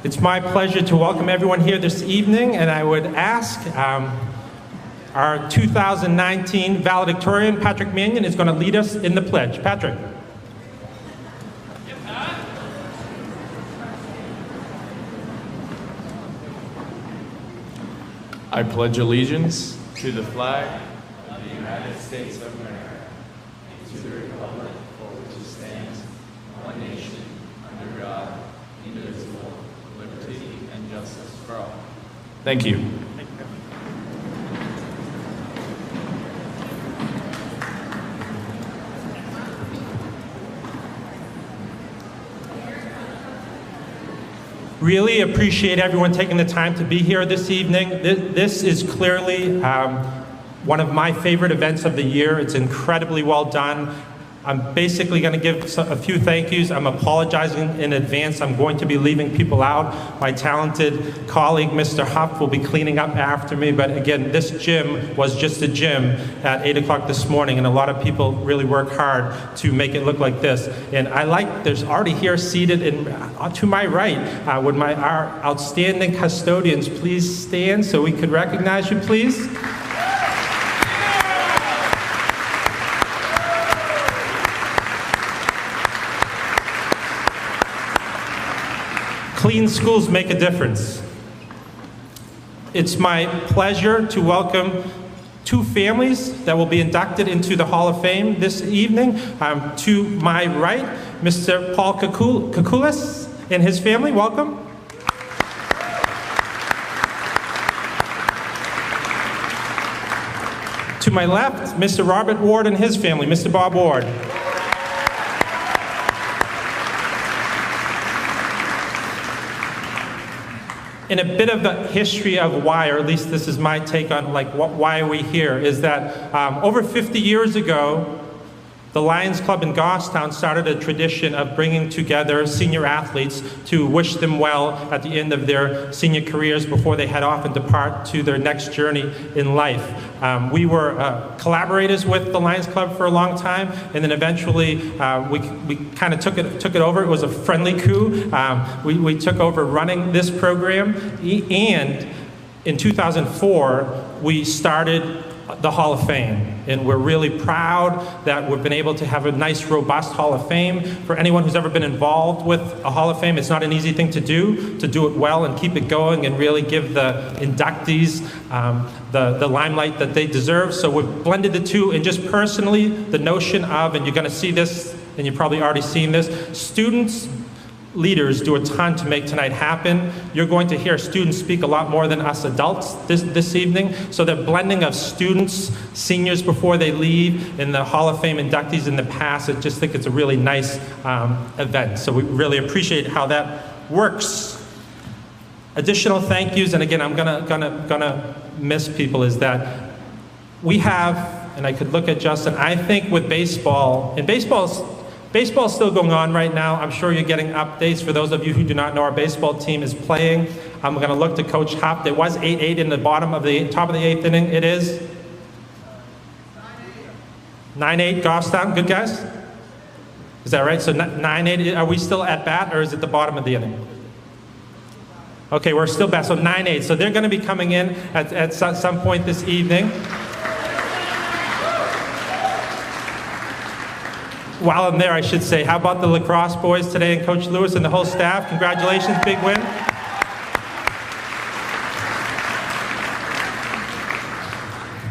It's my pleasure to welcome everyone here this evening, and I would ask our 2019 valedictorian, Patrick Mannion, is going to lead us in the pledge. Patrick. I pledge allegiance to the flag of the United States of America, to the republic for which it stands, one nation, under God, indivisible, with liberty and justice for all. Thank you. Really appreciate everyone taking the time to be here this evening. This is clearly one of my favorite events of the year. It's incredibly well done. I'm basically going to give a few thank yous. I'm apologizing in advance. I'm going to be leaving people out. My talented colleague, Mr. Huff, will be cleaning up after me. But again, this gym was just a gym at 8 o'clock this morning, and a lot of people really work hard to make it look like this. And there's already here seated to my right, would our outstanding custodians please stand so we could recognize you, please? Clean schools make a difference. It's my pleasure to welcome two families that will be inducted into the Hall of Fame this evening. To my right, Mr. Paul Kakulis and his family, welcome. To my left, Mr. Robert Ward and his family, Mr. Bob Ward. And a bit of the history of why, or at least this is my take on why are we here, is that over 50 years ago, the Lions Club in Goffstown started a tradition of bringing together senior athletes to wish them well at the end of their senior careers before they head off and depart to their next journey in life. We were collaborators with the Lions Club for a long time, and then eventually we kind of took it over. It was a friendly coup. We took over running this program, and in 2004 we started the Hall of Fame, and we're really proud that we've been able to have a nice, robust Hall of Fame. For anyone who's ever been involved with a Hall of Fame, it's not an easy thing to do it well and keep it going and really give the inductees the limelight that they deserve. So we've blended the two, and just personally, the notion of, and you're going to see this, and you've probably already seen this, students, leaders do a ton to make tonight happen. You're going to hear students speak a lot more than us adults this evening. So the blending of students, seniors before they leave, and the Hall of Fame inductees in the past, I just think it's a really nice event. So we really appreciate how that works. Additional thank yous, and again, I'm gonna miss people, is that we have, and I could look at Justin, I think with baseball, and baseball's still going on right now. I'm sure you're getting updates. For those of you who do not know, our baseball team is playing. I'm going to look to Coach Huff. There was 8-8 in the top of the 8th inning. It is 9-8 Goffstown. Good, guys? Is that right? So 9-8. Are we still at bat, or is it the bottom of the inning? Okay, we're still bat. So 9-8. So they're going to be coming in at some point this evening. While I'm there, I should say, how about the lacrosse boys today and Coach Lewis and the whole staff? Congratulations, big win.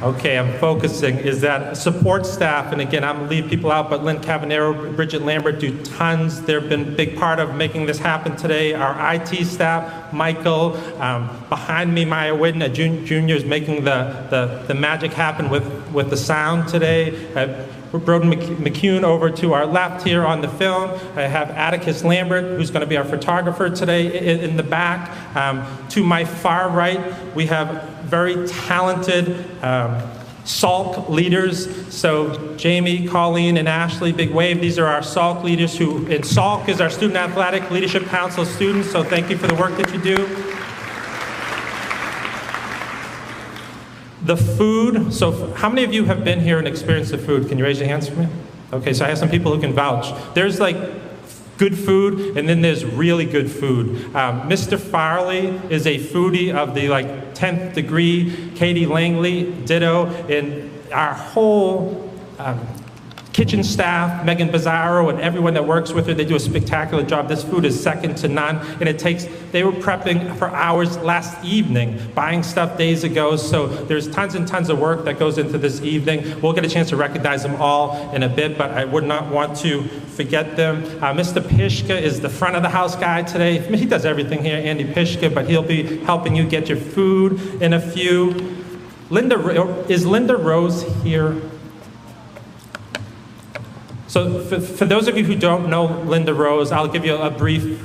Okay, I'm focusing, is that support staff, and again, I'm going to leave people out, but Lynn Cavanero, Bridget Lambert do tons. They've been a big part of making this happen today. Our IT staff, Michael, behind me, Maya Whidden, a junior, is making the magic happen with the sound today. Broden McCune over to our left here on the film. I have Atticus Lambert, who's going to be our photographer today in the back. To my far right, we have very talented SALC leaders. So Jamie, Colleen, and Ashley, big wave. These are our SALC leaders and SALC is our Student Athletic Leadership Council students, so thank you for the work that you do. The food, so how many of you have been here and experienced the food? Can you raise your hands for me? Okay, so I have some people who can vouch. There's like good food, and then there's really good food. Mr. Farley is a foodie of the 10th degree. Katie Langley, ditto, and our whole kitchen staff, Megan Bizzaro, and everyone that works with her, they do a spectacular job. This food is second to none, and they were prepping for hours last evening, buying stuff days ago, so there's tons and tons of work that goes into this evening. We'll get a chance to recognize them all in a bit, but I would not want to forget them. Mr. Pishka is the front of the house guy today. He does everything here, Andy Pishka, but he'll be helping you get your food in a few. Is Linda Rose here? So for those of you who don't know Linda Rose, I'll give you a brief.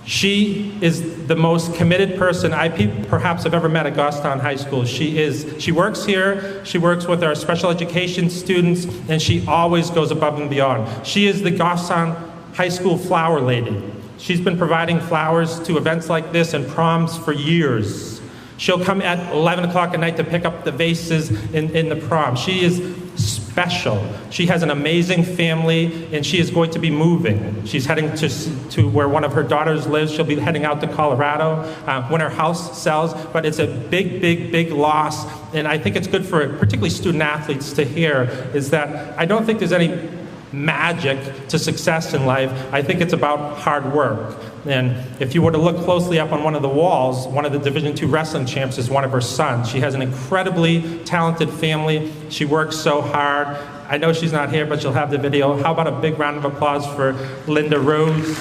She is the most committed person I perhaps have ever met at Goffstown High School. She works here, she works with our special education students, and she always goes above and beyond. She is the Goffstown High School flower lady. She's been providing flowers to events like this and proms for years. She'll come at 11 o'clock at night to pick up the vases in the prom. She is special. She has an amazing family, and she is going to be moving. She's heading to where one of her daughters lives. She'll be heading out to Colorado when her house sells, but it's a big, big, big loss, and I think it's good for particularly student athletes to hear is that I don't think there's any magic to success in life. I think it's about hard work. And if you were to look closely up on one of the walls, one of the Division II wrestling champs is one of her sons. She has an incredibly talented family. She works so hard. I know she's not here, but she'll have the video. How about a big round of applause for Linda Rose?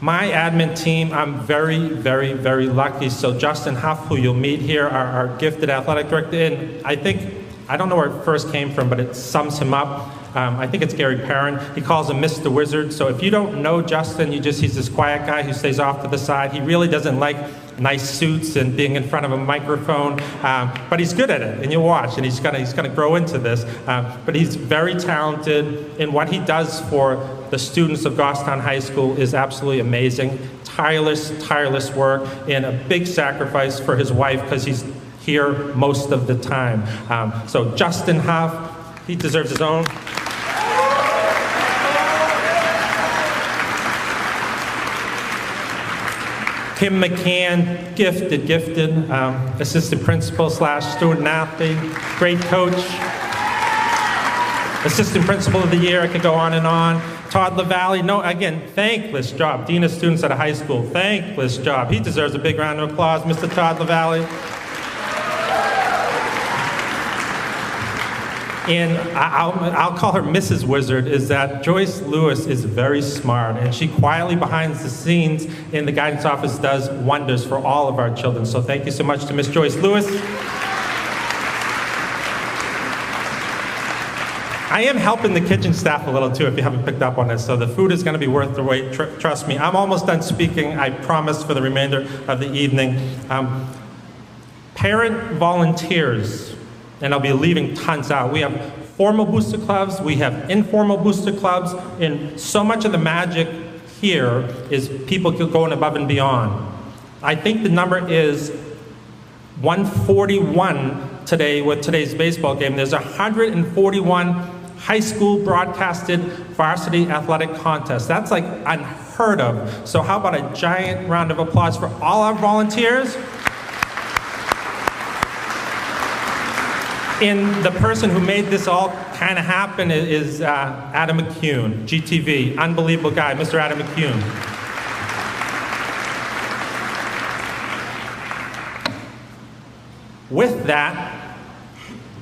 My admin team, I'm very, very, very lucky. So Justin Huff, who you'll meet here, our gifted athletic director, and I don't know where it first came from, but it sums him up. I think it's Gary Perrin. He calls him Mr. Wizard. So if you don't know Justin, he's this quiet guy who stays off to the side. He really doesn't like nice suits and being in front of a microphone, but he's good at it, and you'll watch, and he's gonna grow into this. But he's very talented, and what he does for the students of Goffstown High School is absolutely amazing. Tireless work, and a big sacrifice for his wife because he's here most of the time. So Justin Huff, he deserves his own. Kim McCann, gifted, assistant principal / student athlete, great coach, assistant principal of the year, I could go on and on. Todd LaValle, thankless job. Dean of students at a high school, thankless job. He deserves a big round of applause, Mr. Todd LaValle. And I'll call her Mrs. Wizard, is that Joyce Lewis is very smart, and she quietly behind the scenes in the guidance office does wonders for all of our children. So thank you so much to Miss Joyce Lewis. I am helping the kitchen staff a little too, if you haven't picked up on this, so the food is going to be worth the wait, trust me. I'm almost done speaking, I promise, for the remainder of the evening. Parent volunteers, and I'll be leaving tons out. We have formal booster clubs, we have informal booster clubs, and so much of the magic here is people going above and beyond. I think the number is 141 today with today's baseball game. There's 141 high school broadcasted varsity athletic contests. That's like unheard of. So how about a giant round of applause for all our volunteers? And the person who made this all kind of happen is Adam McCune, GTV, unbelievable guy, Mr. Adam McCune. With that,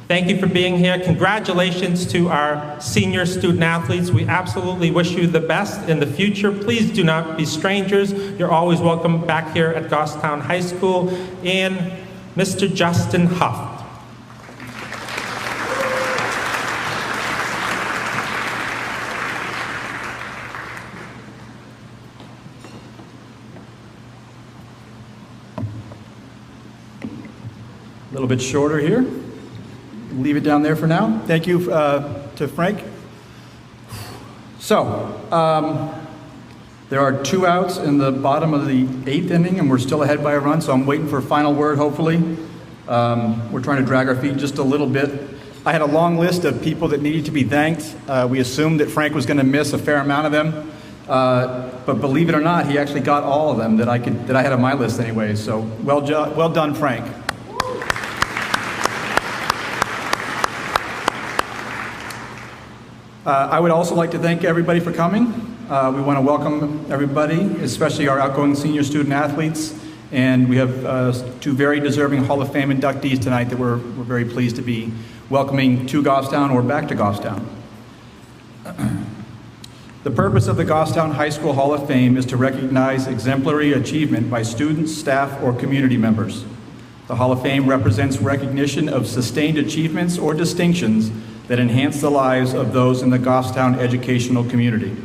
thank you for being here. Congratulations to our senior student athletes. We absolutely wish you the best in the future. Please do not be strangers. You're always welcome back here at Goffstown High School. And Mr. Justin Huff. A little bit shorter here. Leave it down there for now. Thank you to Frank. So, there are 2 outs in the bottom of the 8th inning, and we're still ahead by a run, so I'm waiting for a final word, hopefully. We're trying to drag our feet just a little bit. I had a long list of people that needed to be thanked. We assumed that Frank was going to miss a fair amount of them, but believe it or not, he actually got all of them that I had on my list anyway. So well done, Frank. I would also like to thank everybody for coming. We want to welcome everybody, especially our outgoing senior student athletes. And we have two very deserving Hall of Fame inductees tonight that we're very pleased to be welcoming to Goffstown or back to Goffstown. The purpose of the Goffstown High School Hall of Fame is to recognize exemplary achievement by students, staff, or community members. The Hall of Fame represents recognition of sustained achievements or distinctions that enhance the lives of those in the Goffstown educational community.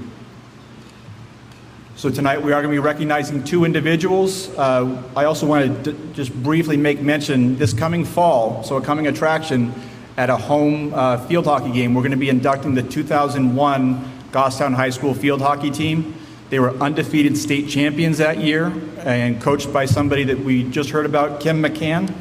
So tonight we are going to be recognizing two individuals. I also want to just briefly make mention this coming fall, so a coming attraction at a home field hockey game. We're going to be inducting the 2001 Goffstown High School field hockey team. They were undefeated state champions that year and coached by somebody that we just heard about, Kim McCann.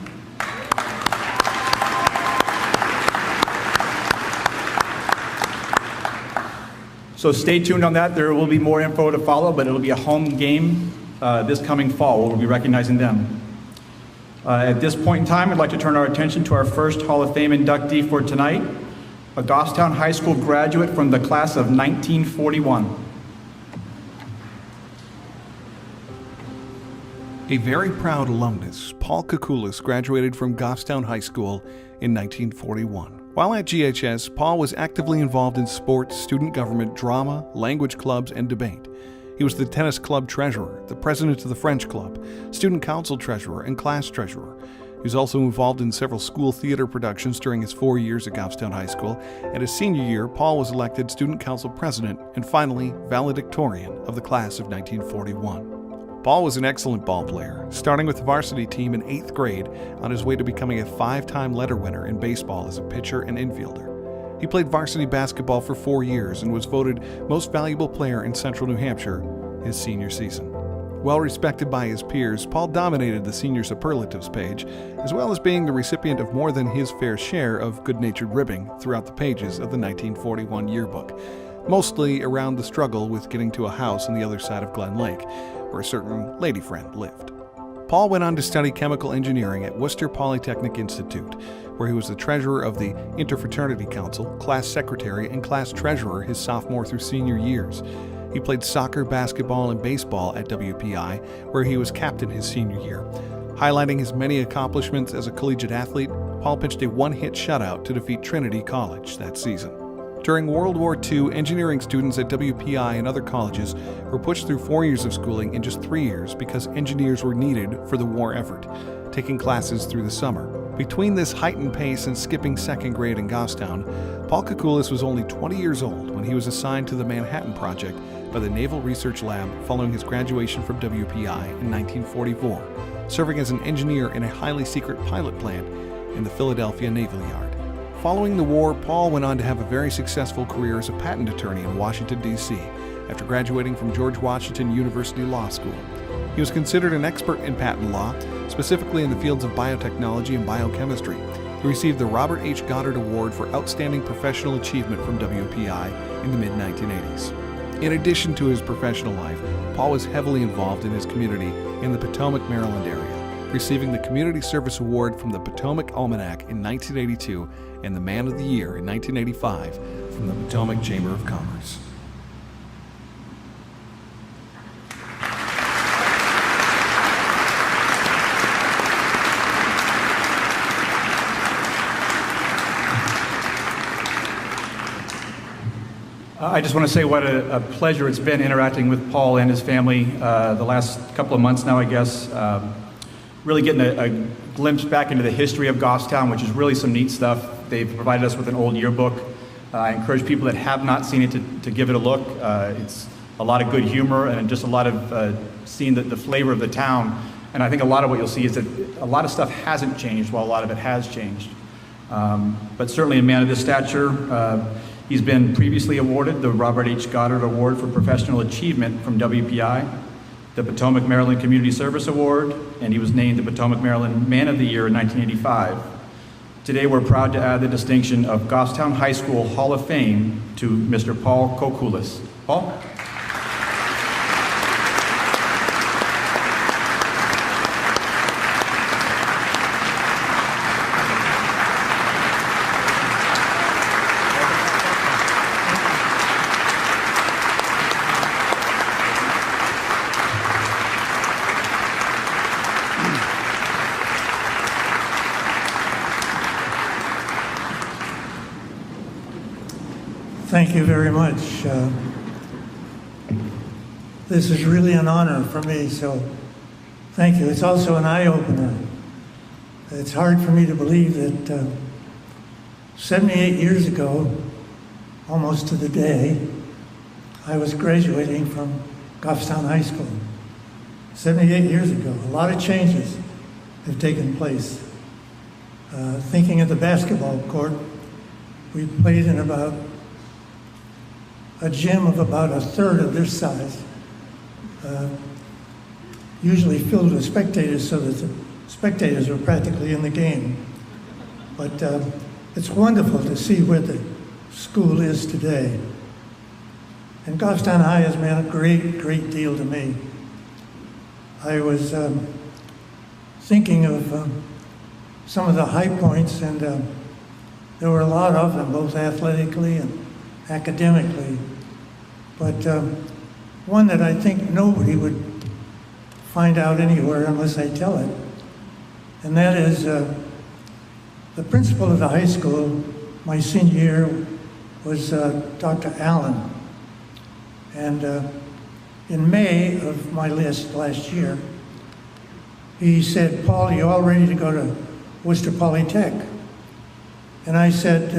So stay tuned on that. There will be more info to follow, but it'll be a home game this coming fall. We'll be recognizing them. At this point in time, I'd like to turn our attention to our first Hall of Fame inductee for tonight, a Goffstown High School graduate from the class of 1941. A very proud alumnus, Paul Kukulis graduated from Goffstown High School in 1941. While at GHS, Paul was actively involved in sports, student government, drama, language clubs, and debate. He was the tennis club treasurer, the president of the French club, student council treasurer, and class treasurer. He was also involved in several school theater productions during his 4 years at Goffstown High School, and his senior year, Paul was elected student council president and finally valedictorian of the class of 1941. Paul was an excellent ball player, starting with the varsity team in 8th grade on his way to becoming a 5-time letter winner in baseball as a pitcher and infielder. He played varsity basketball for 4 years and was voted most valuable player in Central New Hampshire his senior season. Well respected by his peers, Paul dominated the senior superlatives page, as well as being the recipient of more than his fair share of good-natured ribbing throughout the pages of the 1941 yearbook, mostly around the struggle with getting to a house on the other side of Glen Lake, where a certain lady friend lived. Paul went on to study chemical engineering at Worcester Polytechnic Institute, where he was the treasurer of the Interfraternity Council, class secretary, and class treasurer his sophomore through senior years. He played soccer, basketball, and baseball at WPI, where he was captain his senior year. Highlighting his many accomplishments as a collegiate athlete, Paul pitched a one-hit shutout to defeat Trinity College that season. During World War II, engineering students at WPI and other colleges were pushed through 4 years of schooling in just 3 years because engineers were needed for the war effort, taking classes through the summer. Between this heightened pace and skipping 2nd grade in Goffstown, Paul Kukulis was only 20 years old when he was assigned to the Manhattan Project by the Naval Research Lab following his graduation from WPI in 1944, serving as an engineer in a highly secret pilot plant in the Philadelphia Naval Yard. Following the war, Paul went on to have a very successful career as a patent attorney in Washington, D.C., after graduating from George Washington University Law School. He was considered an expert in patent law, specifically in the fields of biotechnology and biochemistry. He received the Robert H. Goddard Award for Outstanding Professional Achievement from WPI in the mid-1980s. In addition to his professional life, Paul was heavily involved in his community in the Potomac, Maryland area, receiving the Community Service Award from the Potomac Almanac in 1982 and the Man of the Year in 1985 from the Potomac Chamber of Commerce. I just want to say what a pleasure it's been interacting with Paul and his family the last couple of months now, I guess. Really getting a glimpse back into the history of Goffstown, which is really some neat stuff. They've provided us with an old yearbook. I encourage people that have not seen it to give it a look. It's a lot of good humor and just a lot of seeing the flavor of the town. And I think a lot of what you'll see is that a lot of stuff hasn't changed while a lot of it has changed. But certainly a man of this stature. He's been previously awarded the Robert H. Goddard Award for Professional Achievement from WPI, the Potomac, Maryland Community Service Award, and he was named the Potomac, Maryland Man of the Year in 1985. Today, we're proud to add the distinction of Goffstown High School Hall of Fame to Mr. Paul Kokulis. Paul? Thank you very much. This is really an honor for me, so thank you. It's also an eye-opener. It's hard for me to believe that 78 years ago, almost to the day, I was graduating from Goffstown High School. 78 years ago. A lot of changes have taken place. Thinking of the basketball court, we played in about a gym of about a third of this size, usually filled with spectators, so that the spectators were practically in the game. But it's wonderful to see where the school is today. And Goffstown High has meant a great, great deal to me. I was thinking of some of the high points, and there were a lot of them, both athletically and academically. But one that I think nobody would find out anywhere unless I tell it, and that is the principal of the high school my senior year was Dr. Allen. And in May of my last year, he said, "Paul, you all ready to go to Worcester Polytech?" And I said,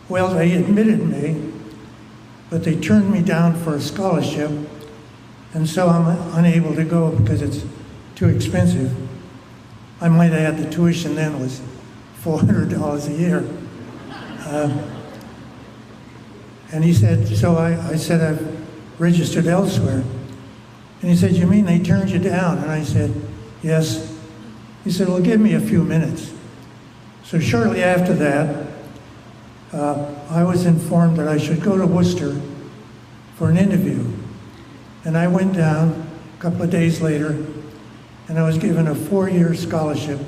well, they admitted me, but they turned me down for a scholarship, and so I'm unable to go because it's too expensive. I might add the tuition then was $400 a year. And he said, so I said, I've registered elsewhere. And he said, you mean they turned you down? And I said, yes. He said, well, give me a few minutes. So shortly after that, I was informed that I should go to Worcester for an interview. And I went down a couple of days later, and I was given a 4-year scholarship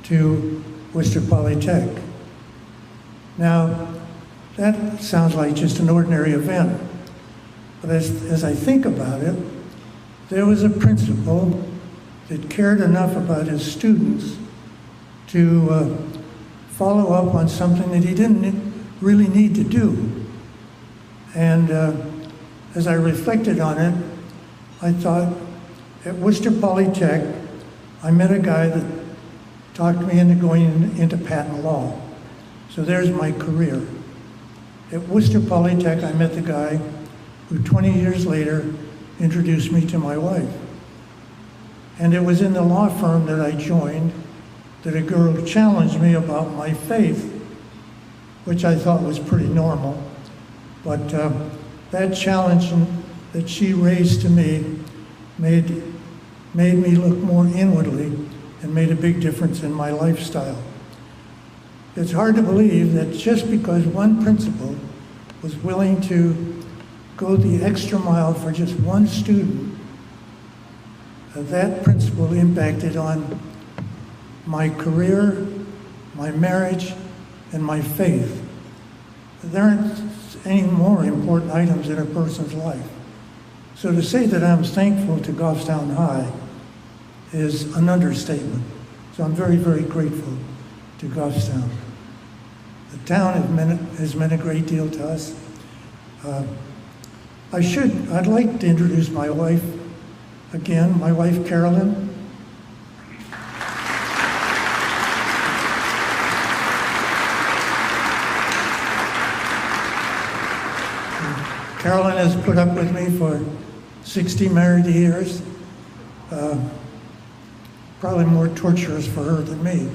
to Worcester Polytech. Now, that sounds like just an ordinary event. But as I think about it, there was a principal that cared enough about his students to follow up on something that he didn't really need to do. And as I reflected on it, I thought, at Worcester Polytech, I met a guy that talked me into going into patent law. So there's my career. At Worcester Polytech, I met the guy who 20 years later introduced me to my wife. And it was in the law firm that I joined that a girl challenged me about my faith, which I thought was pretty normal. But that challenge that she raised to me made me look more inwardly and made a big difference in my lifestyle. It's hard to believe that just because one principal was willing to go the extra mile for just one student, that principal impacted on my career, my marriage, and my faith. There aren't any more important items in a person's life. So to say that I'm thankful to Goffstown High is an understatement. So I'm very, very grateful to Goffstown. The town has meant a great deal to us. I'd like to introduce my wife again, my wife Carolyn. Carolyn has put up with me for 60 married years. Probably more torturous for her than me.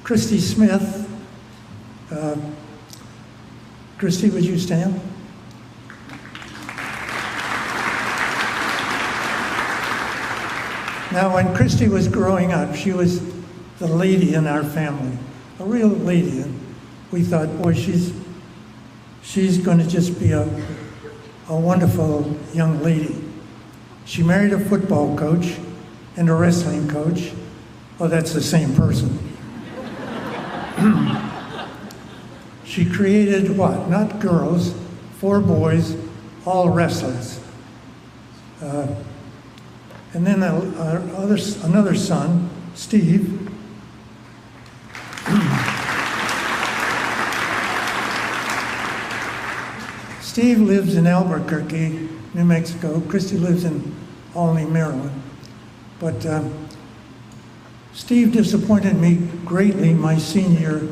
Christy Smith. Christy, would you stand? Now, when Christy was growing up, she was the lady in our family, a real lady. And we thought, boy, she's going to just be a wonderful young lady. She married a football coach and a wrestling coach. Oh, that's the same person. She created what? Not girls, 4 boys, all wrestlers. And then another son, Steve. Steve lives in Albuquerque, New Mexico. Christy lives in Albany, Maryland. But Steve disappointed me greatly my senior year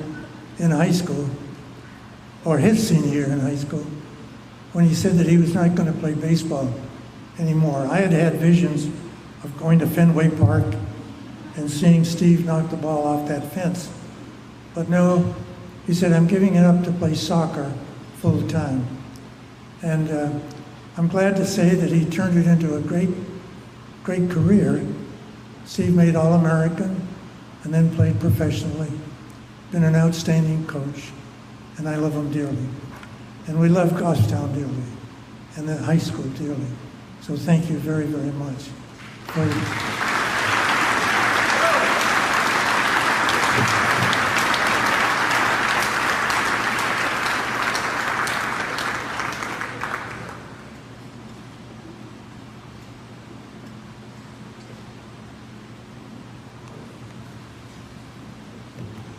in high school, or his senior year in high school, when he said that he was not going to play baseball anymore. I had had visions of going to Fenway Park and seeing Steve knock the ball off that fence. But no, he said, I'm giving it up to play soccer full time. And I'm glad to say that he turned it into a great career. Steve made All-American and then played professionally. Been an outstanding coach, and I love him dearly. And we love Goffstown dearly, and the high school dearly. So thank you very, very much.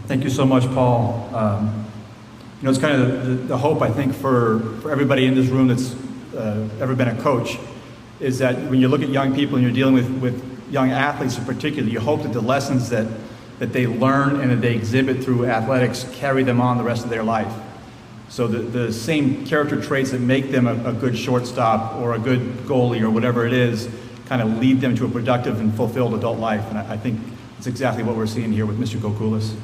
Thank you so much, Paul. It's kind of the hope, I think, for everybody in this room that's ever been a coach, is that when you look at young people and you're dealing with young athletes in particular, you hope that the lessons that they learn and that they exhibit through athletics carry them on the rest of their life. So the same character traits that make them a good shortstop or a good goalie or whatever it is kind of lead them to a productive and fulfilled adult life. And I think it's exactly what we're seeing here with Mr. Kokoulis.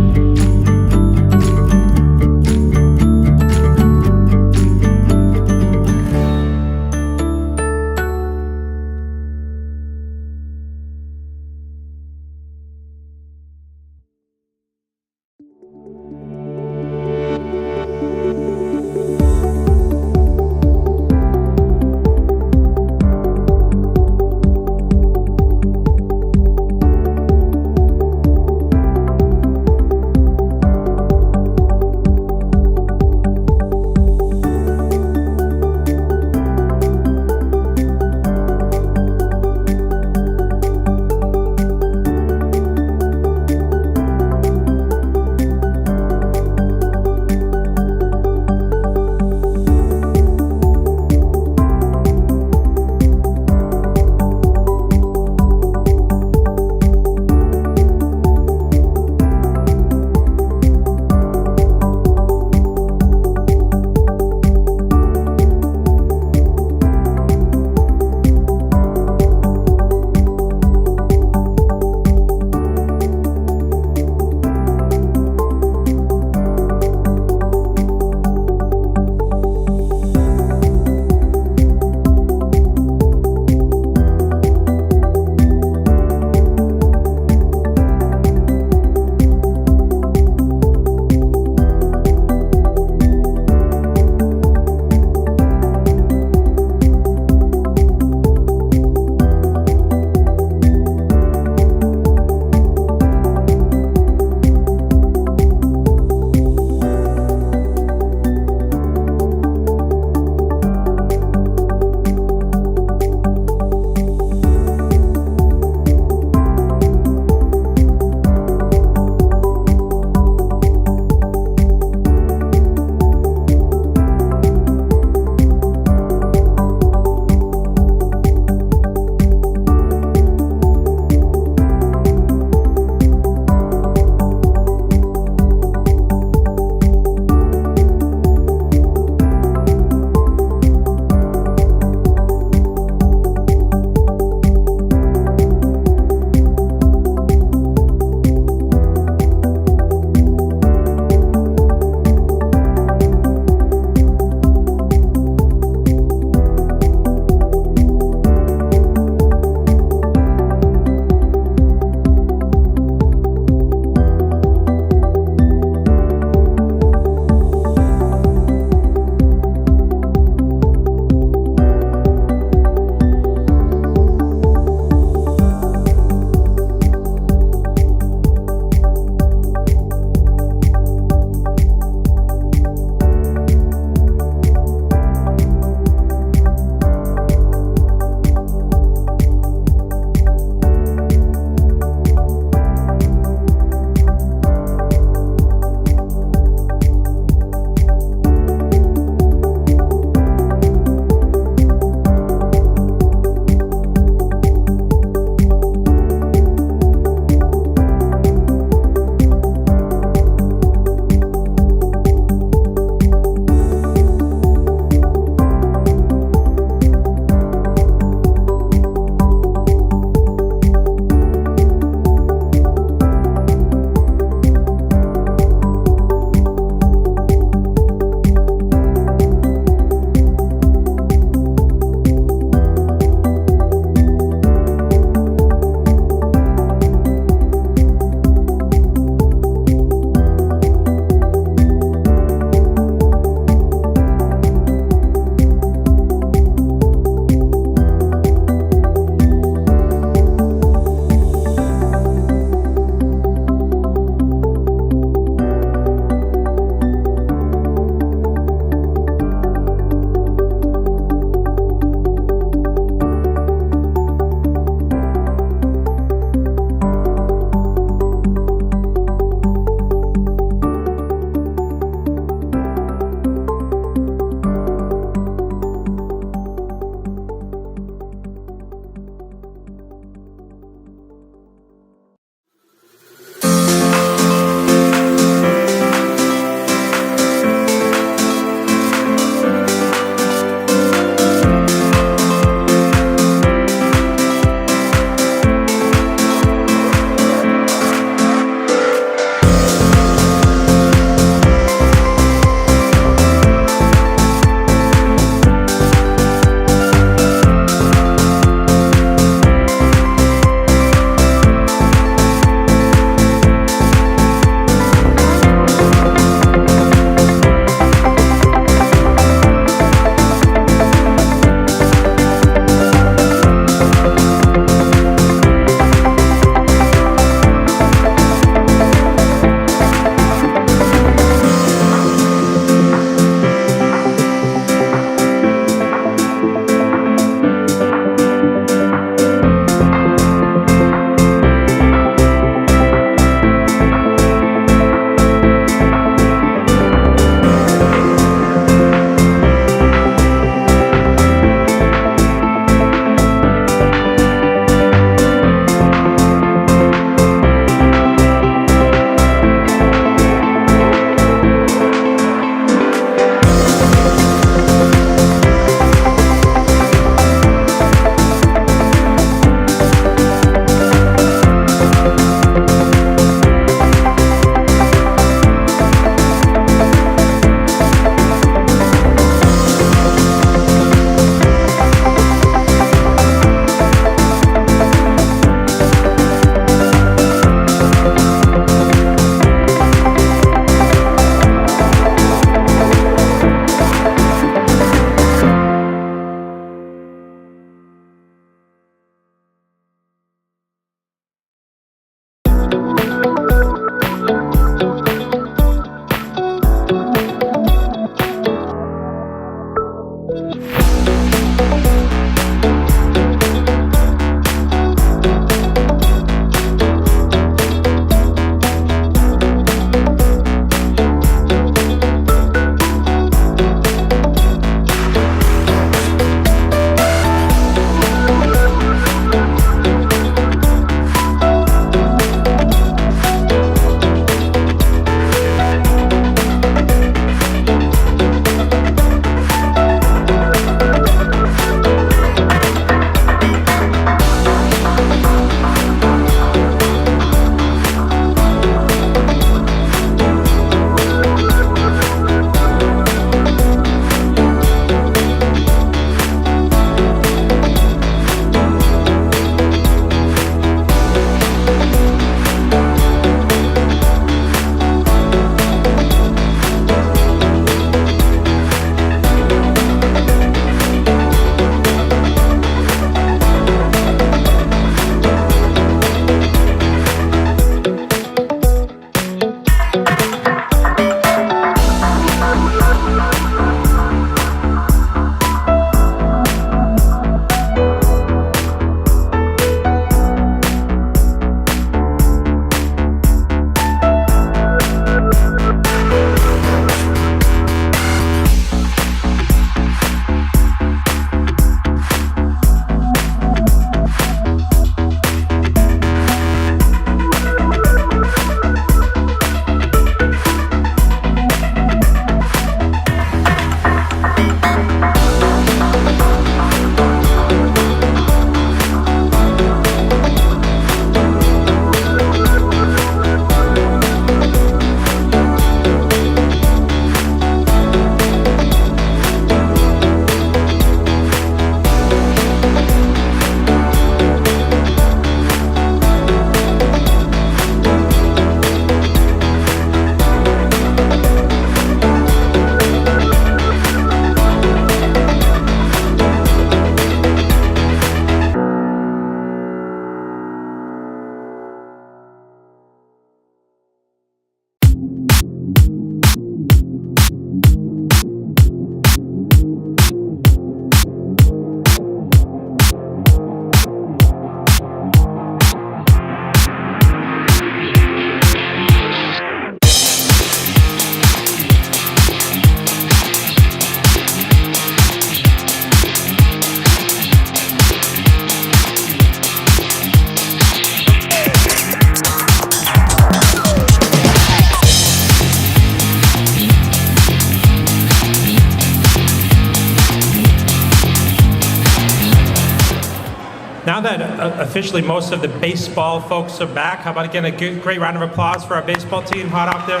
Now that officially most of the baseball folks are back, how about again a great round of applause for our baseball team hot out there?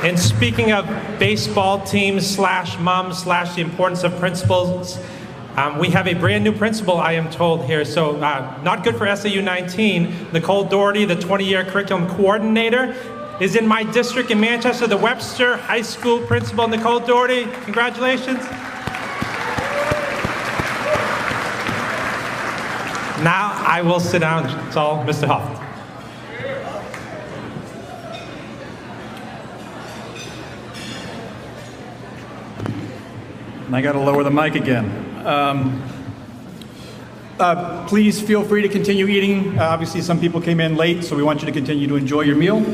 And speaking of baseball teams / moms / the importance of principals, we have a brand new principal, I am told here. So not good for SAU 19. Nicole Doherty, the 20-year curriculum coordinator, is in my district in Manchester, the Webster High School principal, Nicole Doherty. Congratulations. Now I will sit down. It's all Mr. Huff. And I got to lower the mic again. Please feel free to continue eating. Obviously, some people came in late, so we want you to continue to enjoy your meal.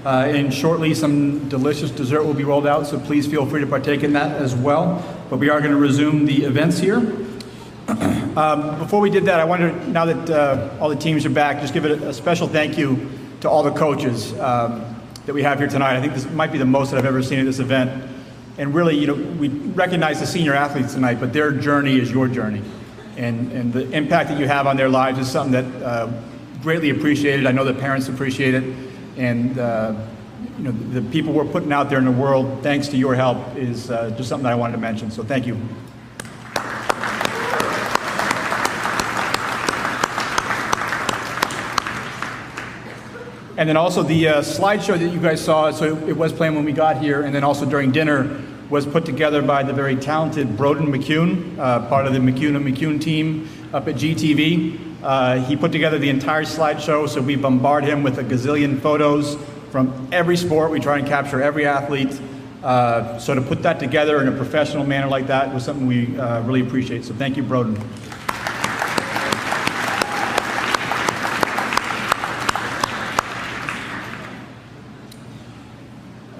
And shortly, some delicious dessert will be rolled out, so please feel free to partake in that as well. But we are going to resume the events here. Before we did that, I wanted, now that all the teams are back, just give it a special thank you to all the coaches that we have here tonight. I think this might be the most that I've ever seen at this event. And really, you know, we recognize the senior athletes tonight, but their journey is your journey. And the impact that you have on their lives is something that greatly appreciated. I know the parents appreciate it. And you know, the people we're putting out there in the world, thanks to your help, is just something that I wanted to mention. So thank you. And then also the slideshow that you guys saw, so it was playing when we got here, and then also during dinner, was put together by the very talented Broden McCune, part of the McCune and McCune team up at GTV. He put together the entire slideshow, so we bombard him with a gazillion photos from every sport. We try and capture every athlete. So to put that together in a professional manner like that was something we really appreciate. So thank you, Broden.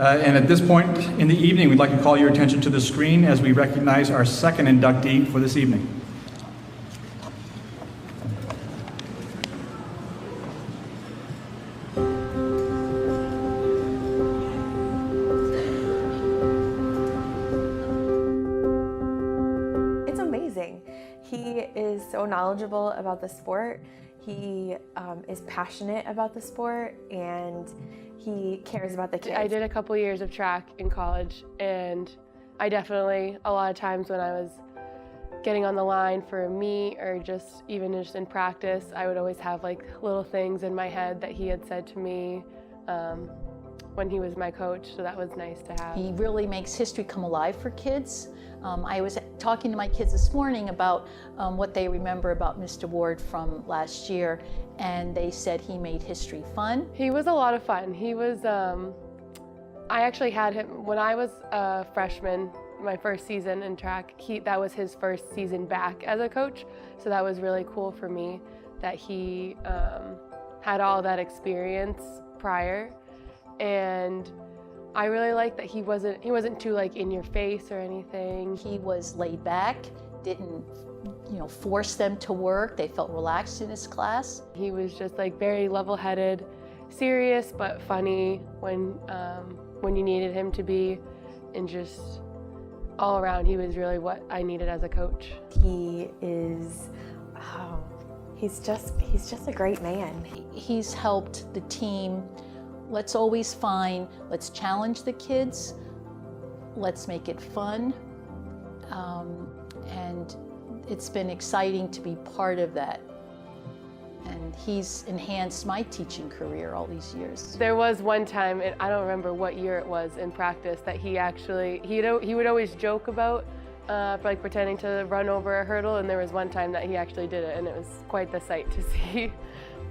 And at this point in the evening, we'd like to call your attention to the screen as we recognize our second inductee for this evening. It's amazing. He is so knowledgeable about the sport. He is passionate about the sport, and he cares about the kids. I did a couple years of track in college, and I definitely, a lot of times when I was getting on the line for a meet or just even just in practice, I would always have like little things in my head that he had said to me when he was my coach, so that was nice to have. He really makes history come alive for kids. I was talking to my kids this morning about what they remember about Mr. Ward from last year, and they said he made history fun. He was a lot of fun. He was, I actually had him, when I was a freshman, my first season in track, that was his first season back as a coach, so that was really cool for me that he had all that experience prior. And I really liked that he wasn't too like in your face or anything. He was laid back, didn't force them to work. They felt relaxed in his class. He was just like very level-headed, serious but funny when you needed him to be, and just all around he was really what I needed as a coach. He is, he's just a great man. He's helped the team. Let's always let's challenge the kids, let's make it fun, and it's been exciting to be part of that. And he's enhanced my teaching career all these years. There was one time, and I don't remember what year it was in practice, that he would always joke about like pretending to run over a hurdle, and there was one time that he actually did it, and it was quite the sight to see.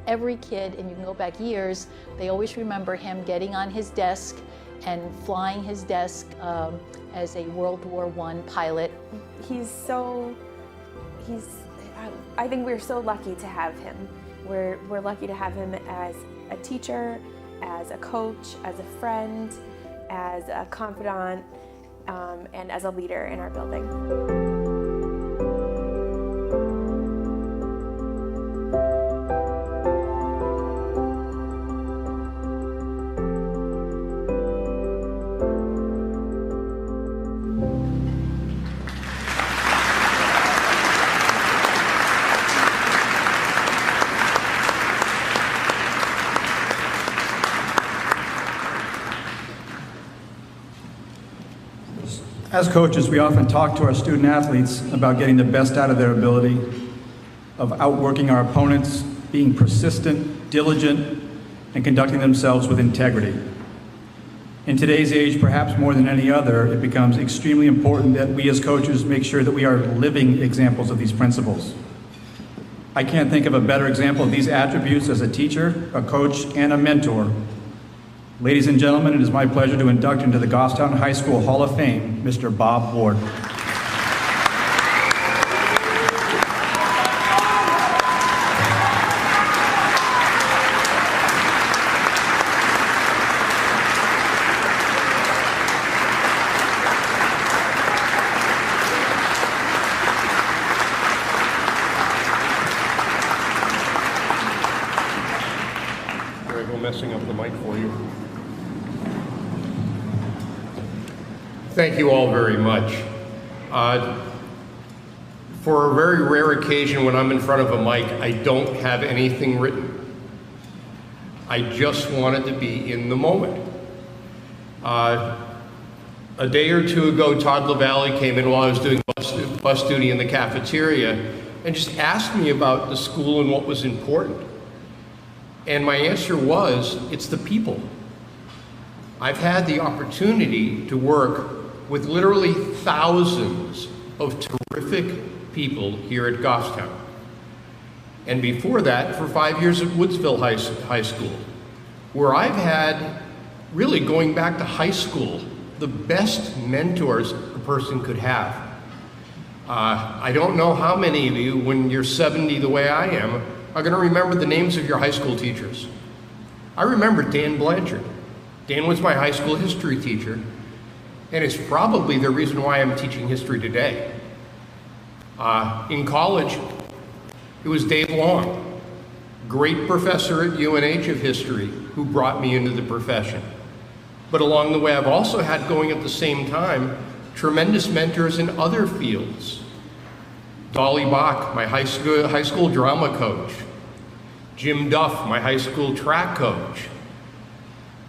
Every kid, and you can go back years, they always remember him getting on his desk and flying his desk as a World War I pilot. I think we're so lucky to have him. We're lucky to have him as a teacher, as a coach, as a friend, as a confidant, and as a leader in our building. As coaches, we often talk to our student athletes about getting the best out of their ability, of outworking our opponents, being persistent, diligent, and conducting themselves with integrity. In today's age, perhaps more than any other, it becomes extremely important that we as coaches make sure that we are living examples of these principles. I can't think of a better example of these attributes as a teacher, a coach, and a mentor. Ladies and gentlemen, it is my pleasure to induct into the Goffstown High School Hall of Fame, Mr. Bob Ward. There I go messing up the mic for you. Thank you all very much. For a very rare occasion when I'm in front of a mic, I don't have anything written. I just wanted to be in the moment. A day or two ago, Todd LaValle came in while I was doing bus duty in the cafeteria and just asked me about the school and what was important. And my answer was, it's the people. I've had the opportunity to work with literally thousands of terrific people here at Goffstown. And before that, for 5 years at Woodsville High School, where I've had, really going back to high school, the best mentors a person could have. I don't know how many of you, when you're 70 the way I am, are gonna remember the names of your high school teachers. I remember Dan Blanchard. Dan was my high school history teacher, and it's probably the reason why I'm teaching history today. In college, it was Dave Long, great professor at UNH of history, who brought me into the profession. But along the way, I've also had, going at the same time, tremendous mentors in other fields. Dolly Bach, my high school drama coach. Jim Duff, my high school track coach.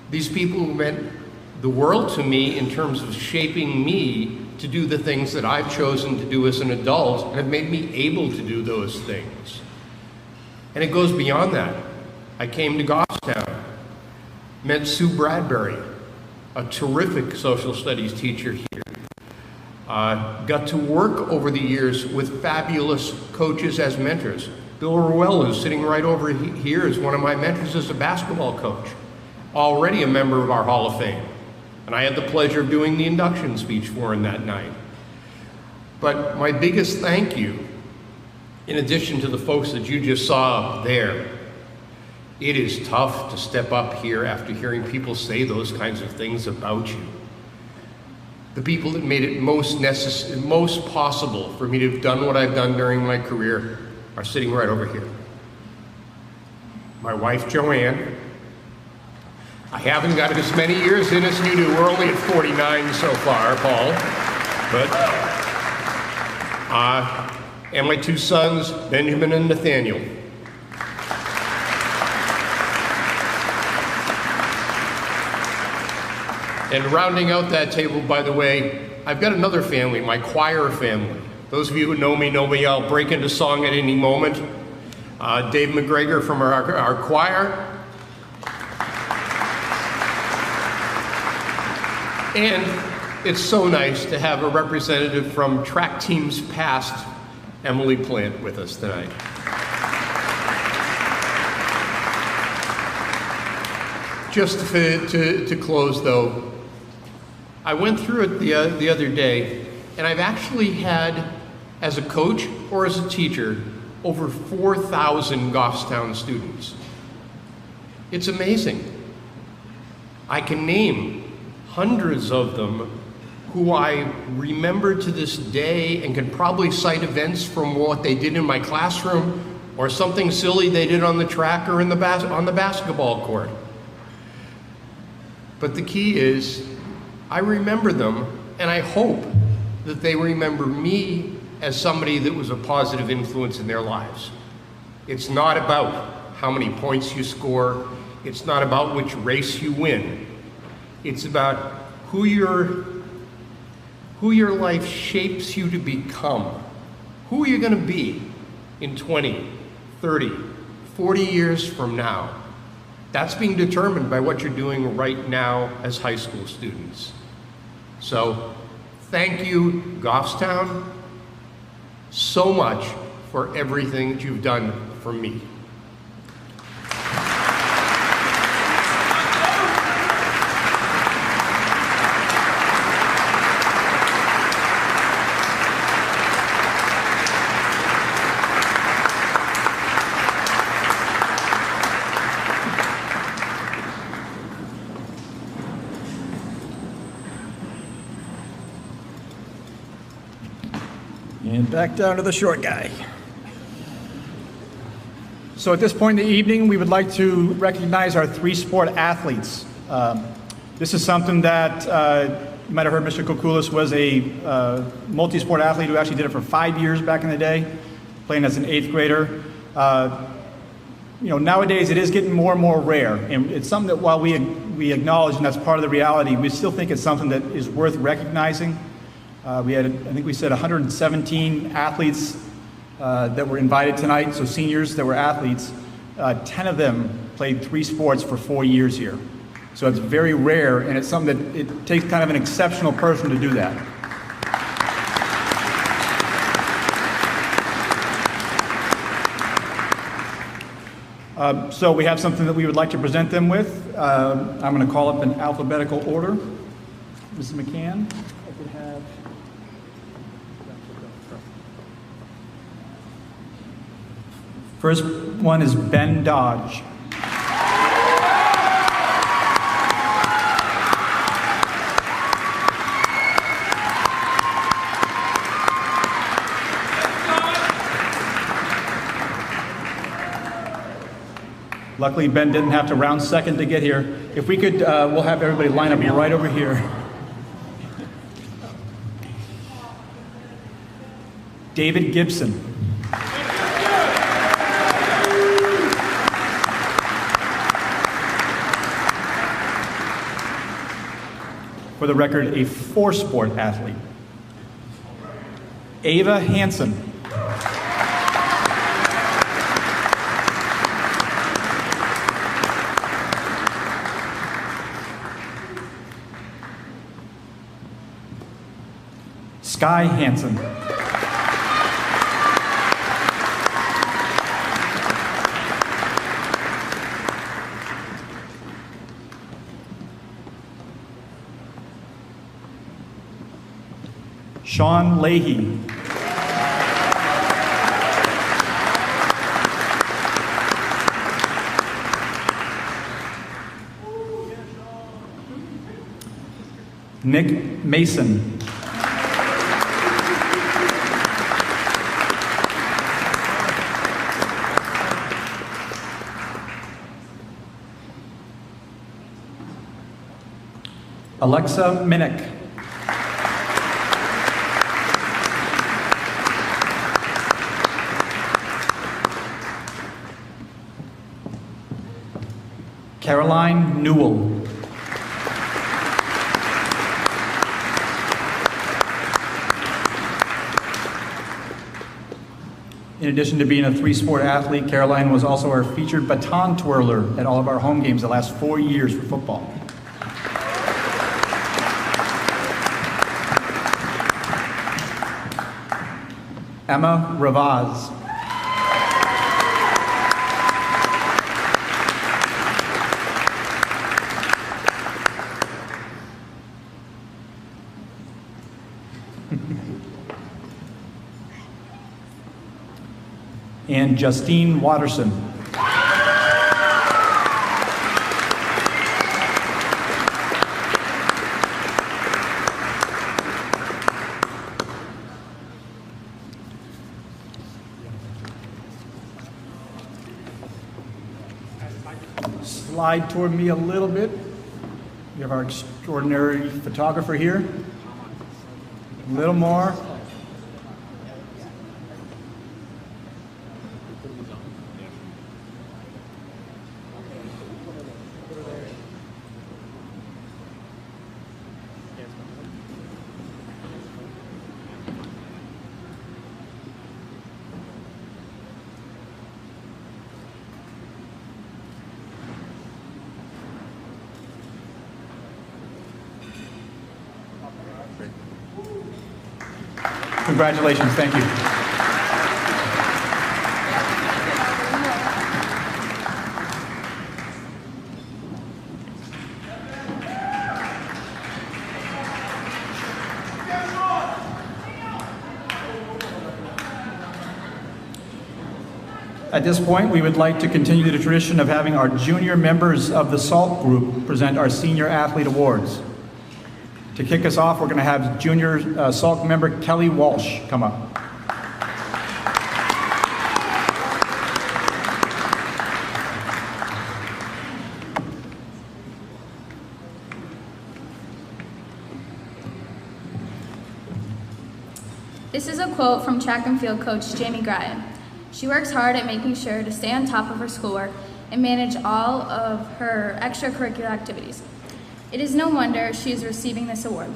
These people who meant the world to me in terms of shaping me to do the things that I've chosen to do as an adult and have made me able to do those things. And it goes beyond that. I came to Goffstown, met Sue Bradbury, a terrific social studies teacher here. Got to work over the years with fabulous coaches as mentors. Bill Ruel, who's sitting right over here, is one of my mentors as a basketball coach, already a member of our Hall of Fame. And I had the pleasure of doing the induction speech for him that night. But my biggest thank you, in addition to the folks that you just saw there, it is tough to step up here after hearing people say those kinds of things about you. The people that made it most possible for me to have done what I've done during my career are sitting right over here. My wife, Joanne. I haven't got as many years in as you do. We're only at 49 so far, Paul. And my two sons, Benjamin and Nathaniel. And rounding out that table, by the way, I've got another family, my choir family. Those of you who know me, I'll break into song at any moment. Dave McGregor from our choir. And it's so nice to have a representative from track teams past, Emily Plant, with us tonight. Just to close though, I went through it the other day, and I've actually had, as a coach or as a teacher, over 4,000 Goffstown students. It's amazing. I can name hundreds of them who I remember to this day and can probably cite events from what they did in my classroom or something silly they did on the track or on the basketball court. But the key is, I remember them, and I hope that they remember me as somebody that was a positive influence in their lives. It's not about how many points you score. It's not about which race you win. It's about who who your life shapes you to become. Who are you going to be in 20, 30, 40 years from now? That's being determined by what you're doing right now as high school students. So, thank you, Goffstown, so much for everything that you've done for me. And back down to the short guy. So at this point in the evening, we would like to recognize our three-sport athletes. This is something that you might have heard Mr. Koukoulas was a multi-sport athlete who actually did it for 5 years back in the day, playing as an 8th grader. Nowadays it is getting more and more rare, and it's something that while we acknowledge, and that's part of the reality, we still think it's something that is worth recognizing. We had, I think we said 117 athletes that were invited tonight, so seniors that were athletes. 10 of them played 3 sports for 4 years here. So it's very rare, and it's something that it takes kind of an exceptional person to do that. So we have something that we would like to present them with. I'm going to call up in alphabetical order. Mrs. McCann, I could have... First one is Ben Dodge. Luckily, Ben didn't have to round second to get here. If we could, we'll have everybody line up right over here. David Gibson. For the record, a 4-sport athlete. Ava Hansen. Sky Hansen. Sean Leahy. Nick Mason. Alexa Minnick. Caroline Newell. In addition to being a 3-sport athlete, Caroline was also our featured baton twirler at all of our home games the last 4 years for football. Emma Ravaz. And Justine Watterson. Slide toward me a little bit. We have our extraordinary photographer here. A little more. Congratulations. Thank you. At this point, we would like to continue the tradition of having our junior members of the SALT group present our senior athlete awards. To kick us off, we're going to have junior SALT member Kelly Walsh come up. This is a quote from track and field coach Jamie Grattan. She works hard at making sure to stay on top of her schoolwork and manage all of her extracurricular activities. It is no wonder she is receiving this award.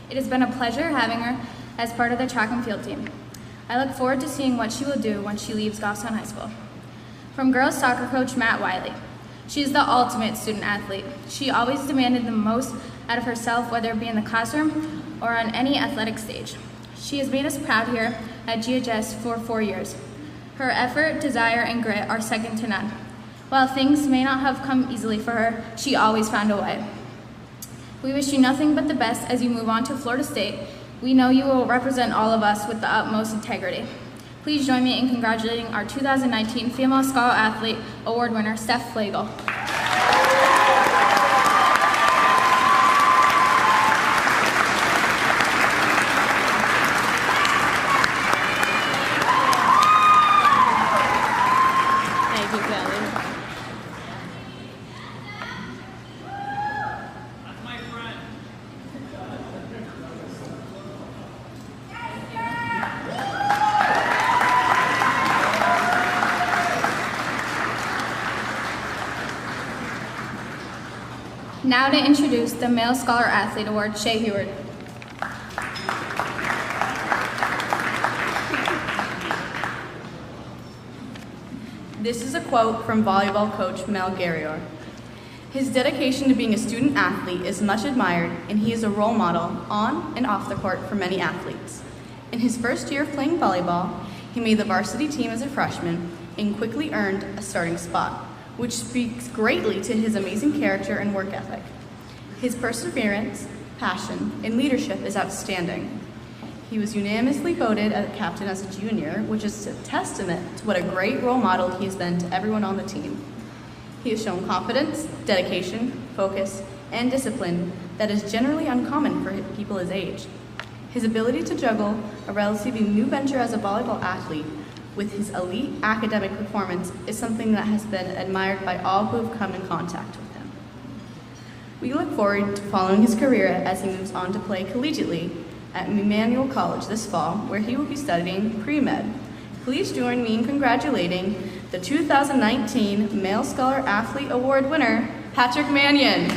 It has been a pleasure having her as part of the track and field team. I look forward to seeing what she will do when she leaves Goffstown High School. From girls soccer coach Matt Wiley. She is the ultimate student athlete. She always demanded the most out of herself, whether it be in the classroom or on any athletic stage. She has made us proud here at GHS for 4 years. Her effort, desire, and grit are second to none. While things may not have come easily for her, she always found a way. We wish you nothing but the best as you move on to Florida State. We know you will represent all of us with the utmost integrity. Please join me in congratulating our 2019 Female Scholar Athlete Award winner, Steph Flagel. Now to introduce the Male Scholar Athlete Award, Shea Heward. This is a quote from volleyball coach Mel Garrior. His dedication to being a student athlete is much admired, and he is a role model on and off the court for many athletes. In his first year of playing volleyball, he made the varsity team as a freshman and quickly earned a starting spot, which speaks greatly to his amazing character and work ethic. His perseverance, passion, and leadership is outstanding. He was unanimously voted as captain as a junior, which is a testament to what a great role model he has been to everyone on the team. He has shown confidence, dedication, focus, and discipline that is generally uncommon for people his age. His ability to juggle a relatively new venture as a volleyball athlete with his elite academic performance is something that has been admired by all who have come in contact with him. We look forward to following his career as he moves on to play collegiately at Emmanuel College this fall, where he will be studying pre-med. Please join me in congratulating the 2019 Male Scholar Athlete Award winner, Patrick Mannion.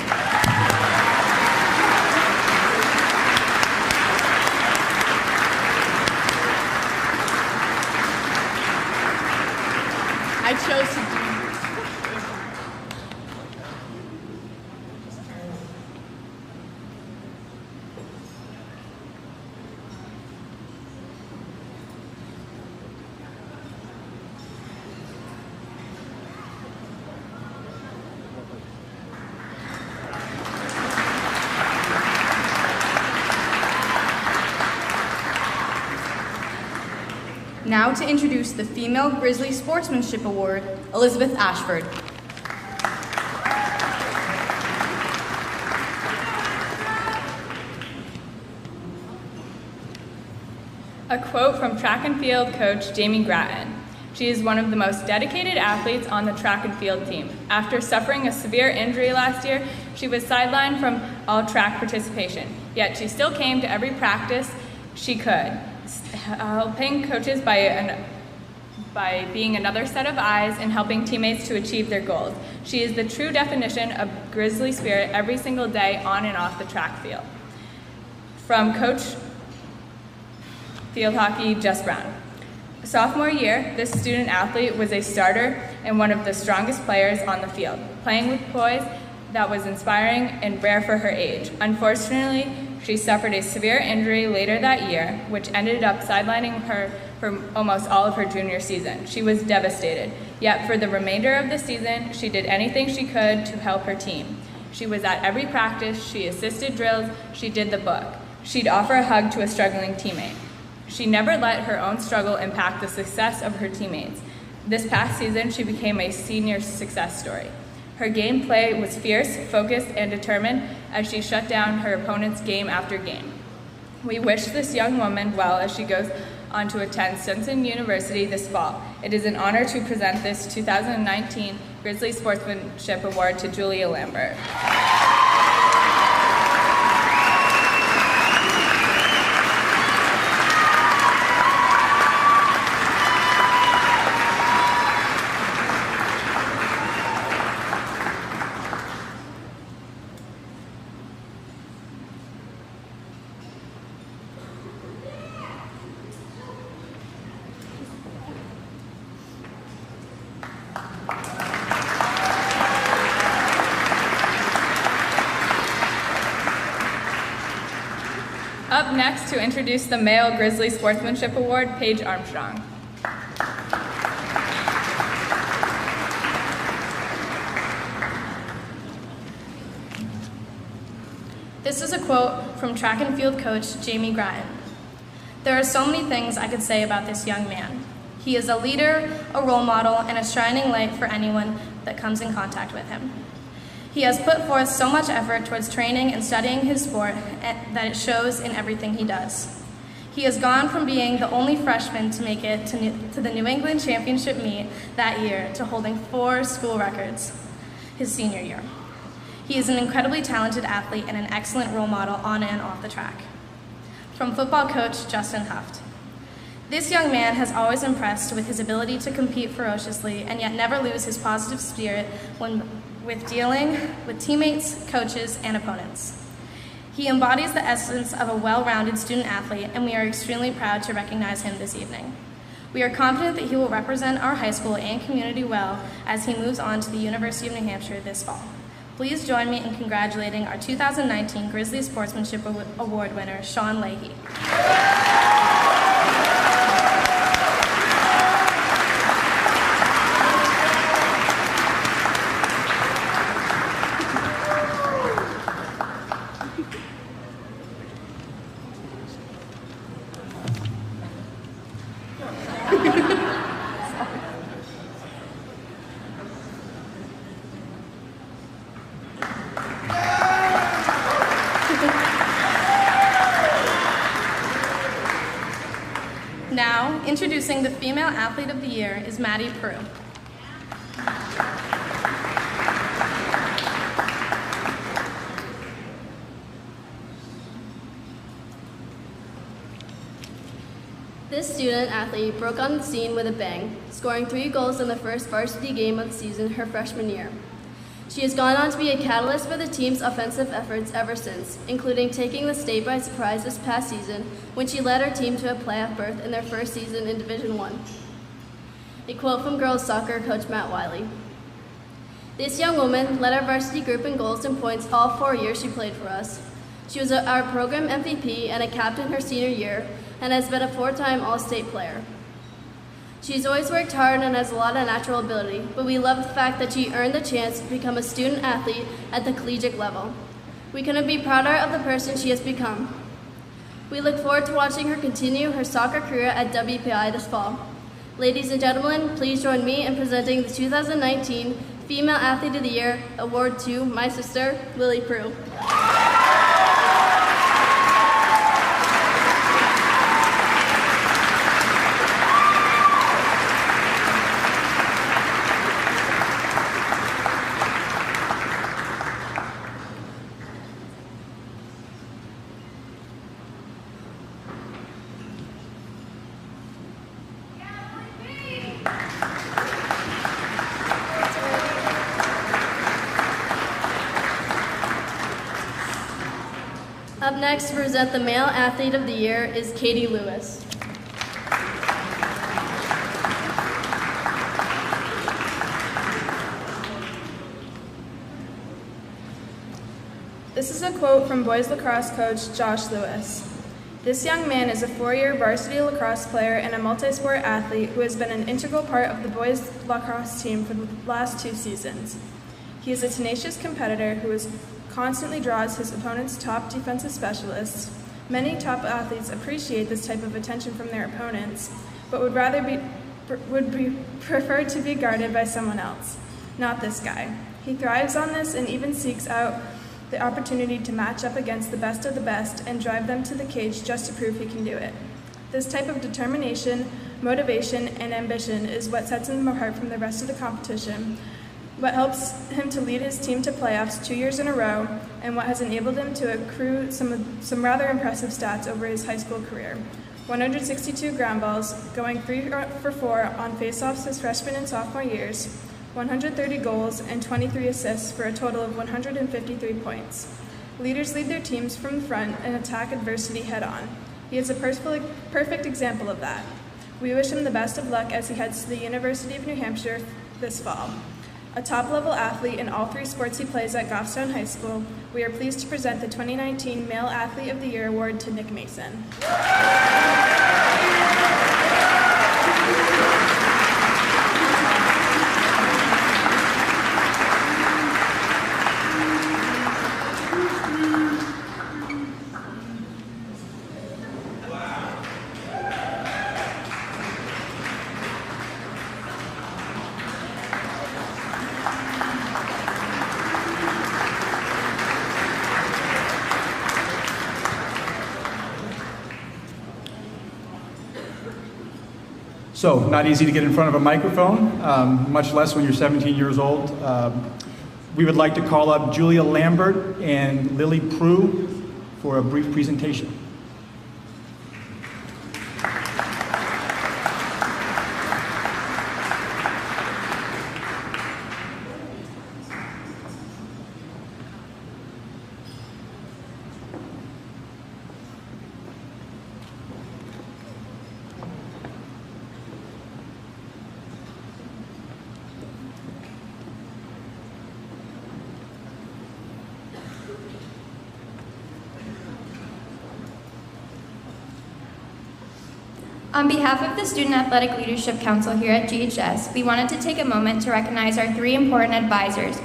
I chose to do Now to introduce the Female Grizzly Sportsmanship Award, Elizabeth Ashford. A quote from track and field coach Jamie Grattan. She is one of the most dedicated athletes on the track and field team. After suffering a severe injury last year, she was sidelined from all track participation, yet she still came to every practice she could, helping coaches by being another set of eyes and helping teammates to achieve their goals. She is the true definition of Grizzly spirit every single day on and off the track field. From Coach Field Hockey Jess Brown. Sophomore year, this student athlete was a starter and one of the strongest players on the field, playing with poise that was inspiring and rare for her age. Unfortunately, She suffered a severe injury later that year, which ended up sidelining her for almost all of her junior season. She was devastated, yet for the remainder of the season, she did anything she could to help her team. She was at every practice, she assisted drills, she did the book. She'd offer a hug to a struggling teammate. She never let her own struggle impact the success of her teammates. This past season, she became a senior success story. Her gameplay was fierce, focused, and determined as she shut down her opponents game after game. We wish this young woman well as she goes on to attend Stetson University this fall. It is an honor to present this 2019 Grizzly Sportsmanship Award to Julia Lambert. Up next to introduce the Male Grizzly Sportsmanship Award, Paige Armstrong. This is a quote from track and field coach Jamie Grattan. There are so many things I could say about this young man. He is a leader, a role model, and a shining light for anyone that comes in contact with him. He has put forth so much effort towards training and studying his sport that it shows in everything he does. He has gone from being the only freshman to make it to the New England Championship meet that year to holding 4 school records his senior year. He is an incredibly talented athlete and an excellent role model on and off the track. From football coach Justin Huft. This young man has always impressed with his ability to compete ferociously and yet never lose his positive spirit with dealing with teammates, coaches, and opponents. He embodies the essence of a well-rounded student athlete, and we are extremely proud to recognize him this evening. We are confident that he will represent our high school and community well as he moves on to the University of New Hampshire this fall. Please join me in congratulating our 2019 Grizzly Sportsmanship Award winner, Sean Leahy. Now, introducing the Female Athlete of the Year is Maddie Prue. This student athlete broke on the scene with a bang, scoring 3 goals in the first varsity game of the season her freshman year. She has gone on to be a catalyst for the team's offensive efforts ever since, including taking the state by surprise this past season when she led her team to a playoff berth in their first season in Division I. A quote from girls soccer coach Matt Wiley. This young woman led our varsity group in goals and points all 4 years she played for us. She was our program MVP and a captain her senior year and has been a 4-time All-State player. She's always worked hard and has a lot of natural ability, but we love the fact that she earned the chance to become a student athlete at the collegiate level. We couldn't be prouder of the person she has become. We look forward to watching her continue her soccer career at WPI this fall. Ladies and gentlemen, please join me in presenting the 2019 Female Athlete of the Year Award to my sister, Lily Prue. Up next to present the Male Athlete of the Year is Katie Lewis. This is a quote from boys lacrosse coach Josh Lewis. This young man is a 4-year varsity lacrosse player and a multi-sport athlete who has been an integral part of the boys lacrosse team for the last 2 seasons. He is a tenacious competitor who constantly draws his opponent's top defensive specialists. Many top athletes appreciate this type of attention from their opponents, but would prefer to be guarded by someone else. Not this guy. He thrives on this and even seeks out the opportunity to match up against the best of the best and drive them to the cage just to prove he can do it. This type of determination, motivation, and ambition is what sets him apart from the rest of the competition, what helps him to lead his team to playoffs 2 years in a row, and what has enabled him to accrue some rather impressive stats over his high school career. 162 ground balls, going 3 for 4 on faceoffs his freshman and sophomore years, 130 goals, and 23 assists for a total of 153 points. Leaders lead their teams from the front and attack adversity head-on. He is a perfect example of that. We wish him the best of luck as he heads to the University of New Hampshire this fall. A top-level athlete in all 3 sports he plays at Goffstown High School, we are pleased to present the 2019 Male Athlete of the Year Award to Nick Mason. So, not easy to get in front of a microphone, much less when you're 17 years old. We would like to call up Julia Lambert and Lily Prue for a brief presentation. On behalf of the Student Athletic Leadership Council here at GHS, we wanted to take a moment to recognize our 3 important advisors,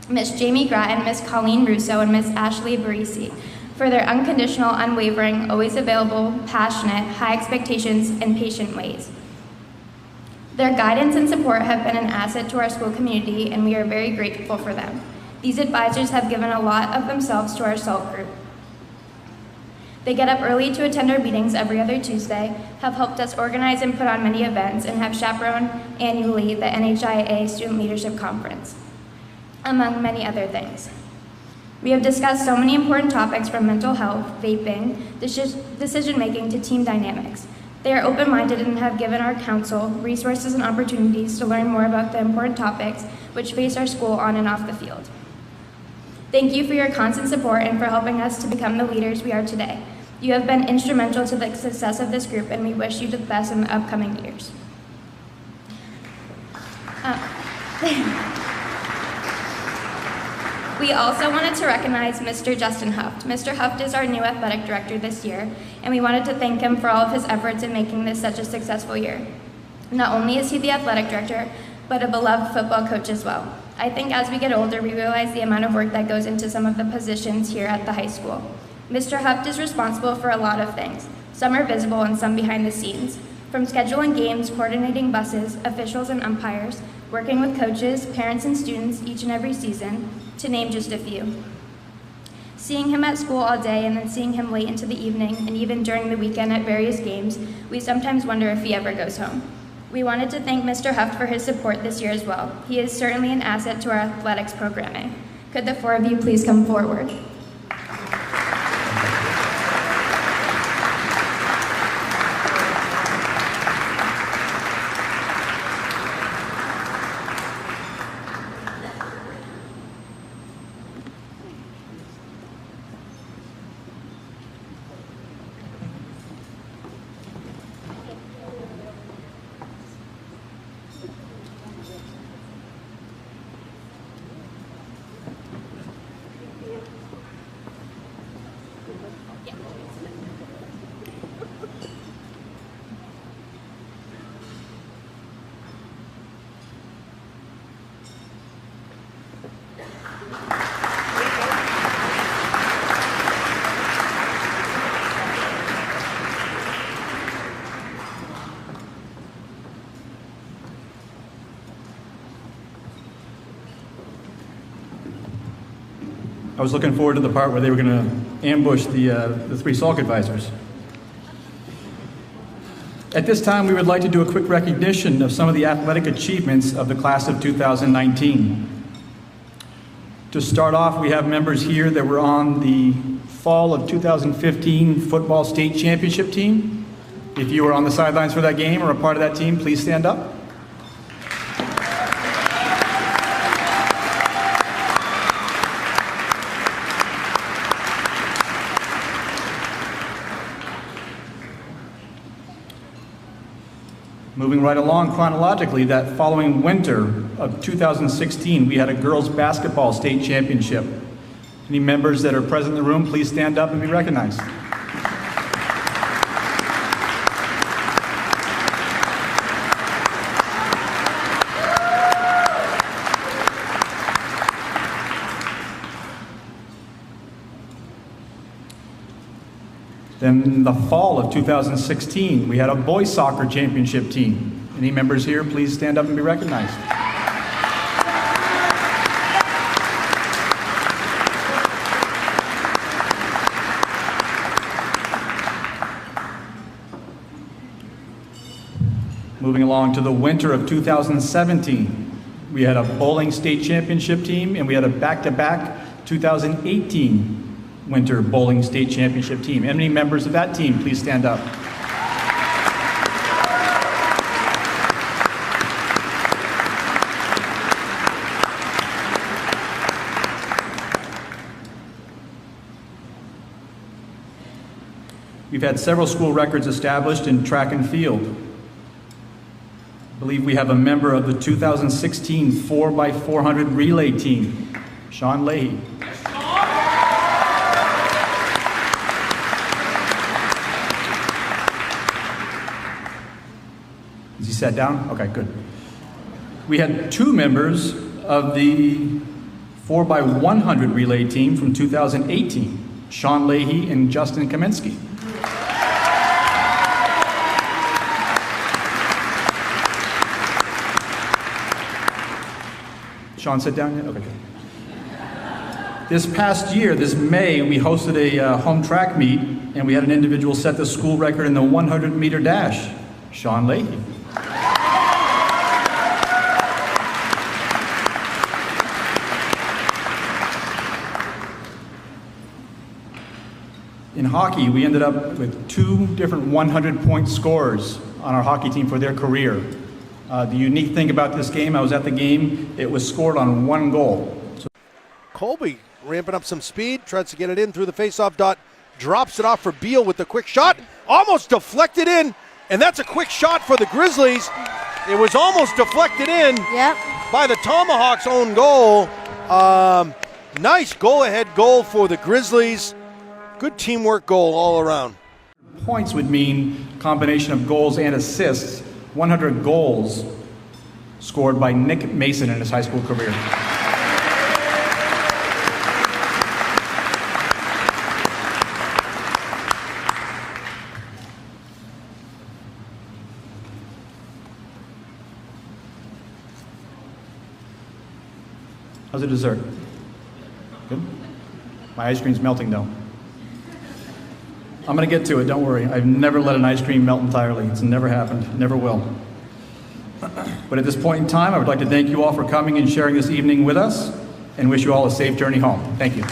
Ms. Jamie Grattan, Ms. Colleen Russo, and Ms. Ashley Barisi, for their unconditional, unwavering, always available, passionate, high expectations, and patient ways. Their guidance and support have been an asset to our school community, and we are very grateful for them. These advisors have given a lot of themselves to our SALT group. They get up early to attend our meetings every other Tuesday, have helped us organize and put on many events, and have chaperoned annually the NHIA Student Leadership Conference, among many other things. We have discussed so many important topics from mental health, vaping, decision-making to team dynamics. They are open-minded and have given our council resources and opportunities to learn more about the important topics which face our school on and off the field. Thank you for your constant support and for helping us to become the leaders we are today. You have been instrumental to the success of this group, and we wish you the best in the upcoming years. We also wanted to recognize Mr. Justin Huft. Mr. Huft is our new athletic director this year, and we wanted to thank him for all of his efforts in making this such a successful year. Not only is he the athletic director, but a beloved football coach as well. I think as we get older, we realize the amount of work that goes into some of the positions here at the high school. Mr. Huft is responsible for a lot of things. Some are visible and some behind the scenes. From scheduling games, coordinating buses, officials and umpires, working with coaches, parents and students each and every season, to name just a few. Seeing him at school all day and then seeing him late into the evening and even during the weekend at various games, we sometimes wonder if he ever goes home. We wanted to thank Mr. Huft for his support this year as well. He is certainly an asset to our athletics programming. Could the 4 of you please come forward? I was looking forward to the part where they were going to ambush the three Salk advisors. At this time, we would like to do a quick recognition of some of the athletic achievements of the class of 2019. To start off, we have members here that were on the fall of 2015 football state championship team. If you were on the sidelines for that game or a part of that team, please stand up. Moving right along chronologically, that following winter of 2016, we had a girls basketball state championship. Any members that are present in the room, please stand up and be recognized. Then in the fall of 2016, we had a boys soccer championship team. Any members here, please stand up and be recognized. Moving along to the winter of 2017, we had a bowling state championship team, and we had a back-to-back 2018 winter bowling state championship team. Any members of that team, please stand up. We've had several school records established in track and field. I believe we have a member of the 2016 4x400 relay team, Sean Leahy. Is he sat down? Okay, good. We had two members of the 4x100 relay team from 2018, Sean Leahy and Justin Kaminsky. Sean, sit down yet? Okay, good. This past year, this May, we hosted a home track meet, and we had an individual set the school record in the 100-meter dash, Sean Leahy. In hockey, we ended up with two different 100-point scorers on our hockey team for their career. The unique thing about this game, I was at the game, it was scored on one goal. Colby ramping up some speed, tries to get it in through the faceoff dot, drops it off for Beal with the quick shot, almost deflected in, and that's a quick shot for the Grizzlies. It was almost deflected in by the Tomahawks' own goal. Nice go-ahead goal for the Grizzlies. Good teamwork goal all around. Points would mean combination of goals and assists. 100 goals scored by Nick Mason in his high school career. How's the dessert? Good? My ice cream's melting though. I'm going to get to it, don't worry. I've never let an ice cream melt entirely. It's never happened, never will. But at this point in time, I would like to thank you all for coming and sharing this evening with us, and wish you all a safe journey home. Thank you.